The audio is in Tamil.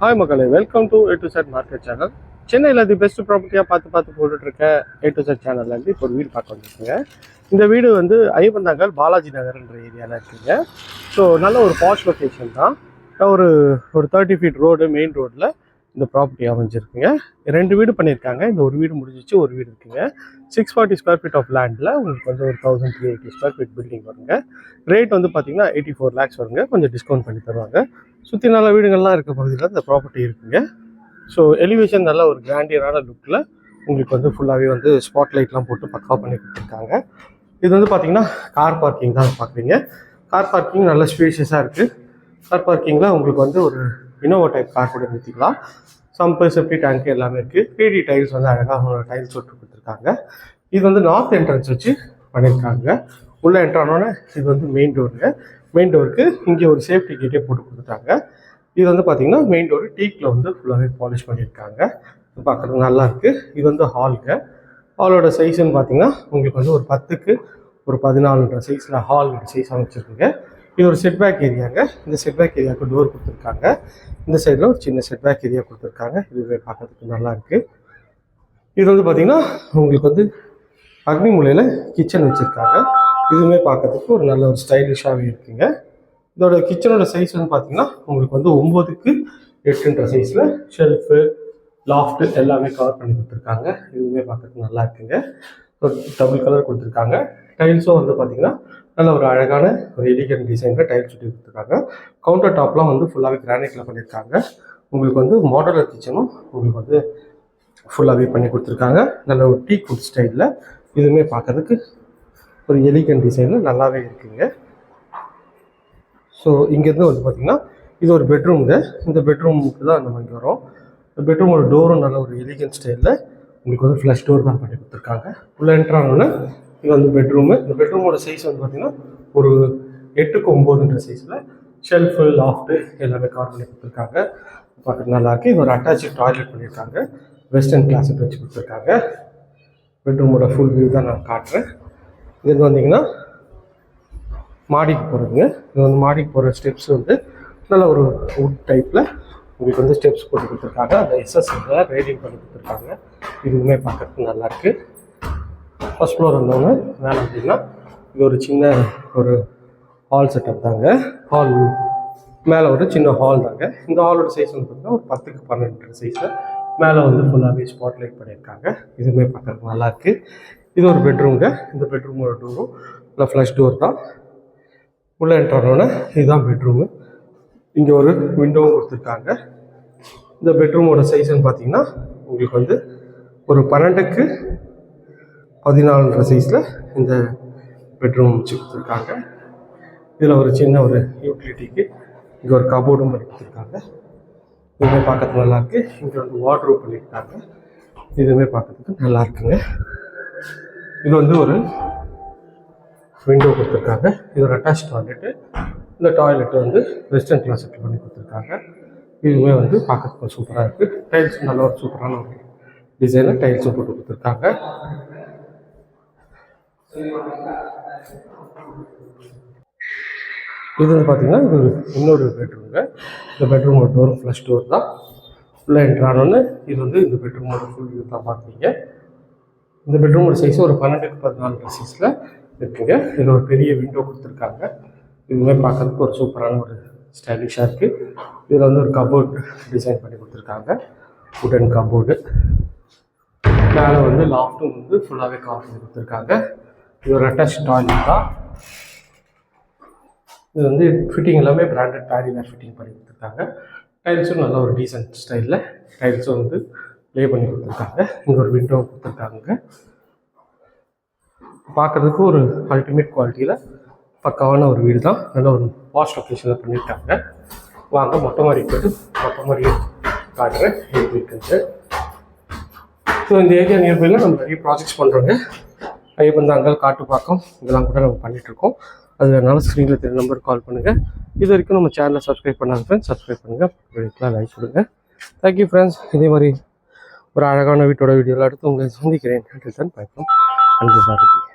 ஹாய் மக்களே, welcome to A to Z market channel. சென்னையில் தி பெஸ்ட் ப்ராப்பர்ட்டியாக பார்த்து போட்டுட்ருக்க A to Z சேனல்லேருந்து இப்போ ஒரு வீடு பார்க்க வந்துருக்குங்க. இந்த வீடு வந்து ஐயப்பந்தாங்கல் பாலாஜி நகர்ன்ற ஏரியாவில் இருக்குங்க. ஸோ நல்ல ஒரு பாஷ் லொக்கேஷன் தான். ஒரு 30 ஃபீட் ரோடு, மெயின் ரோட்டில் இந்த ப்ராப்பர்ட்டி அமைஞ்சிருக்குங்க. 2 வீடு பண்ணியிருக்காங்க. இந்த ஒரு வீடு முடிஞ்சிச்சு, ஒரு வீடு இருக்குங்க. 640 ஸ்கொயர் ஃபீட் ஆஃப் லேண்டில் உங்களுக்கு வந்து ஒரு 1380 ஸ்கொயர் ஃபீட் பில்டிங் வருங்க. ரேட் வந்து பார்த்தீங்கன்னா 84 lakhs வருங்க. கொஞ்சம் டிஸ்கவுண்ட் பண்ணி தருவாங்க. சுற்றி நல்ல வீடுகள்லாம் இருக்க பகுதியில் இந்த ப்ராப்பர்ட்டி இருக்குங்க. ஸோ எலிவேஷன் நல்ல ஒரு கிராண்டியரான லுக்கில் உங்களுக்கு வந்து ஃபுல்லாகவே வந்து ஸ்பாட் லைட்லாம் போட்டு பக்காவாக பண்ணி கொடுத்துருக்காங்க. இது வந்து பார்த்தீங்கன்னா கார் பார்க்கிங் தான் பார்க்குறீங்க. கார் பார்க்கிங் நல்ல ஸ்பேஷியஸாக இருக்குது. கார் பார்க்கிங்கில் உங்களுக்கு வந்து ஒரு இனோவா டைப் கார் கூட நிறுத்திக்கலாம். சம்பு, செப்டி டேங்க் எல்லாமே இருக்குது. 3D டைல்ஸ் வந்து அழகாக டைல்ஸ் விட்டு கொடுத்துருக்காங்க. இது வந்து நார்த் என்ட்ரன்ஸ் வச்சு பண்ணியிருக்காங்க. உள்ளே என்ட்ரானோன்னே இது வந்து மெயின் டோருங்க. மெயின் டோருக்கு இங்கே ஒரு சேஃப்டி கேட்டே போட்டு கொடுத்துட்டாங்க. இது வந்து பார்த்திங்கன்னா மெயின் டோரு டீக்கில் வந்து ஃபுல்லாகவே பாலிஷ் பண்ணியிருக்காங்க. பார்க்குறது நல்லாயிருக்கு. இது வந்து ஹாலுங்க. ஹாலோட சைஸ்ன்னு பார்த்தீங்கன்னா உங்களுக்கு வந்து ஒரு 10க்கு ஒரு 14 சைஸில் ஹால் சைஸ் அமைச்சிருக்குங்க. இது ஒரு செட்பேக் ஏரியாங்க. இந்த செட்பேக் ஏரியாவுக்கு டோர் கொடுத்துருக்காங்க. இந்த சைடில் ஒரு சின்ன செட்பேக் ஏரியா கொடுத்துருக்காங்க. இதுவே பார்க்கறதுக்கு நல்லாயிருக்கு. இது வந்து பார்த்திங்கன்னா உங்களுக்கு வந்து அக்னி மூலையில் கிச்சன் வச்சுருக்காங்க. இதுவுமே பார்க்கறதுக்கு ஒரு நல்ல ஒரு ஸ்டைலிஷாகவே இருக்குங்க. இதோட கிச்சனோட சைஸ் வந்து பார்த்திங்கன்னா உங்களுக்கு வந்து 9க்கு 8 சைஸில் ஷெல்ஃபு, லாஃப்ட்டு எல்லாமே கவர் பண்ணி கொடுத்துருக்காங்க. இதுவுமே பார்க்கறதுக்கு நல்லா இருக்குங்க. ஒரு டபுள் கலர் கொடுத்துருக்காங்க. டைல்ஸும் வந்து பார்த்திங்கன்னா நல்ல ஒரு அழகான ஒரு எலிகன்ட் டிசைனில் டைல்ஸ் சுட்டி கொடுத்துருக்காங்க. கவுண்டர் டாப்லாம் வந்து ஃபுல்லாகவே கிரானைட்டில் பண்ணியிருக்காங்க. உங்களுக்கு வந்து மாடலர் கிச்சனும் உங்களுக்கு வந்து ஃபுல்லாகவே பண்ணி கொடுத்துருக்காங்க. நல்ல ஒரு டீ குட் ஸ்டைலில் இதுவுமே பார்க்கறதுக்கு ஒரு எலிகன்ட் டிசைனில் நல்லாவே இருக்குங்க. ஸோ இங்கேருந்து வந்து பார்த்திங்கன்னா இது ஒரு பெட்ரூம்ங்க. இந்த பெட்ரூமுக்கு தான் அந்த மாதிரி வரும். இந்த பெட்ரூமோட டோரும் நல்ல ஒரு எலிகன்ட் ஸ்டைலில் உங்களுக்கு வந்து ஃப்ளஷ் டோர் தான் பண்ணி கொடுத்துருக்காங்க. உள்ளே என்ட்ரானோன்னு இது வந்து பெட்ரூமு. இந்த பெட்ரூமோட சைஸ் வந்து பார்த்திங்கன்னா ஒரு 8க்கு 9 சைஸில் ஷெல்ஃபு, லாஃப்ட்டு எல்லாமே கவர் பண்ணி கொடுத்துருக்காங்க. பார்க்குறது நல்லாயிருக்கு. இது ஒரு அட்டாச்சு டாய்லெட் பண்ணியிருக்காங்க. வெஸ்டர்ன் கிளாஸுக்கு வச்சு கொடுத்துருக்காங்க. பெட்ரூமோட ஃபுல் வியூ தான் நான் காட்டுறேன். இது வந்தீங்கன்னா மாடிக்கு போகிறதுங்க. இது வந்து மாடிக்கு போகிற ஸ்டெப்ஸ் வந்து நல்ல ஒரு வுட் டைப்பில் உங்களுக்கு வந்து ஸ்டெப்ஸ் போட்டு கொடுத்துருக்காங்க. அந்த எஸ்எஸ்ல ரேடிங் பண்ணி கொடுத்துருக்காங்க. இதுவுமே பார்க்கறதுக்கு நல்லாயிருக்கு. ஃபஸ்ட் ஃப்ளோர் வந்தவங்க மேலே அப்படின்னா இது ஒரு சின்ன ஒரு ஹால் செட்டப் தாங்க. ஹால் மேலே ஒரு சின்ன ஹால் தாங்க. இந்த ஹாலோட சைஸ் வந்து பார்த்தீங்கன்னா ஒரு 10க்கு 12 சைஸில் மேலே வந்து ஃபுல்லாகவே ஸ்பாட் லைட் பண்ணியிருக்காங்க. இதுவுமே பார்க்கறதுக்கு நல்லாயிருக்கு. இது ஒரு பெட்ரூம்ங்க. இந்த பெட்ரூமோட டோரும் இல்லை ஃப்ளஷ் டோர் தான். உள்ளே என்ட்ரானோன்னே இதுதான் பெட்ரூமு. இங்கே ஒரு விண்டோவும் கொடுத்துருக்காங்க. இந்த பெட்ரூமோட சைஸ்ன்னு பார்த்தீங்கன்னா உங்களுக்கு வந்து ஒரு 12க்கு 14 சைஸில் இந்த பெட்ரூம் வச்சு கொடுத்துருக்காங்க. இதில் ஒரு சின்ன ஒரு யூட்டிலிட்டிக்கு இங்கே ஒரு கபோர்டும் பண்ணி கொடுத்துருக்காங்க. இதுவுமே பார்க்கறதுக்கு நல்லாயிருக்கு. இங்கே வந்து வார்ட்ரோப் பண்ணியிருக்காங்க. இதுவுமே பார்க்கறதுக்கு நல்லா இருக்குங்க. இது வந்து ஒரு விண்டோ கொடுத்துருக்காங்க. இது ஒரு அட்டாச் டாய்லெட்டு. இந்த டாய்லெட்டு வந்து வெஸ்டர்ன் கிளாஸுக்கு பண்ணி கொடுத்துருக்காங்க. இதுவுமே வந்து பார்க்கறதுக்கு சூப்பராக இருக்குது. டைல்ஸ் நல்ல ஒரு சூப்பரான ஒரு டிசைனில் டைல்ஸும் போட்டு கொடுத்துருக்காங்க. இது வந்து பார்த்திங்கன்னா இது ஒரு இன்னொரு பெட்ரூம்ங்க. இந்த பெட்ரூமோட டோரும் ஃப்ளஷ் டோர் தான். உள்ளே என்ட்ரானோன்னு இது வந்து இந்த பெட்ரூமோட ஃபுல் வியூ தான் பார்க்குறீங்க. இந்த பெட்ரூமோட சைஸ் ஒரு 12க்கு 14 சைஸில் இருக்குங்க. இதில் ஒரு பெரிய விண்டோ கொடுத்துருக்காங்க. இதுவுமே பார்க்கறதுக்கு ஒரு சூப்பரான ஒரு ஸ்டைலிஷாக இருக்குது. இதில் வந்து ஒரு கபோர்ட் டிசைன் பண்ணி கொடுத்துருக்காங்க. வுடன் கபோர்டு. மேலே வந்து லாஃப்ட்டும் வந்து ஃபுல்லாகவே கவர் பண்ணி கொடுத்துருக்காங்க. இது ஒரு அட்டாச் டாய்லெட் தான். இது வந்து ஃபிட்டிங் எல்லாமே பிராண்டட் பேரிவேர் ஃபிட்டிங் பண்ணி கொடுத்துருக்காங்க. டைல்ஸும் நல்ல ஒரு டீசென்ட் ஸ்டைலில் டைல்ஸும் வந்து ப்ளே பண்ணி கொடுத்துருக்காங்க. இங்கே ஒரு விண்டோ கொடுத்துருக்காங்க. பார்க்குறதுக்கு ஒரு அல்டிமேட் குவாலிட்டியில் பக்காவான ஒரு வீடு தான். நல்ல ஒரு வாஷ் லொக்கேஷனில் பண்ணியிருக்காங்க. வாங்க மொட்டை மாடி போய்ட்டு மொட்டை மாடியை காட்டுறேன் எப்படி இருக்குது. ஸோ இந்த ஏரியா நியர்பையில் நம்ம நிறைய ப்ராஜெக்ட்ஸ் பண்ணுறோங்க. ஐயப்பந்தாங்கல், காட்டுப்பாக்கம் இதெல்லாம் கூட நம்ம பண்ணிகிட்ருக்கோம். அது வேணாலும் ஸ்க்ரீனில் தெரிய நம்பர் கால் பண்ணுங்கள். இது வரைக்கும் நம்ம சேனலை சப்ஸ்கிரைப் பண்ணாங்க ஃப்ரெண்ட்ஸ், சப்ஸ்கிரைப் பண்ணுங்கள். வீட்டுக்கெலாம் லைக் கொடுங்க. Thank you friends. இதே மாதிரி ஒரு அழகான வீட்டோட வீடியோவில் அடுத்து உங்களை சந்திக்கிறேன். பை ஃப்ரம் அன்பு பாரதி.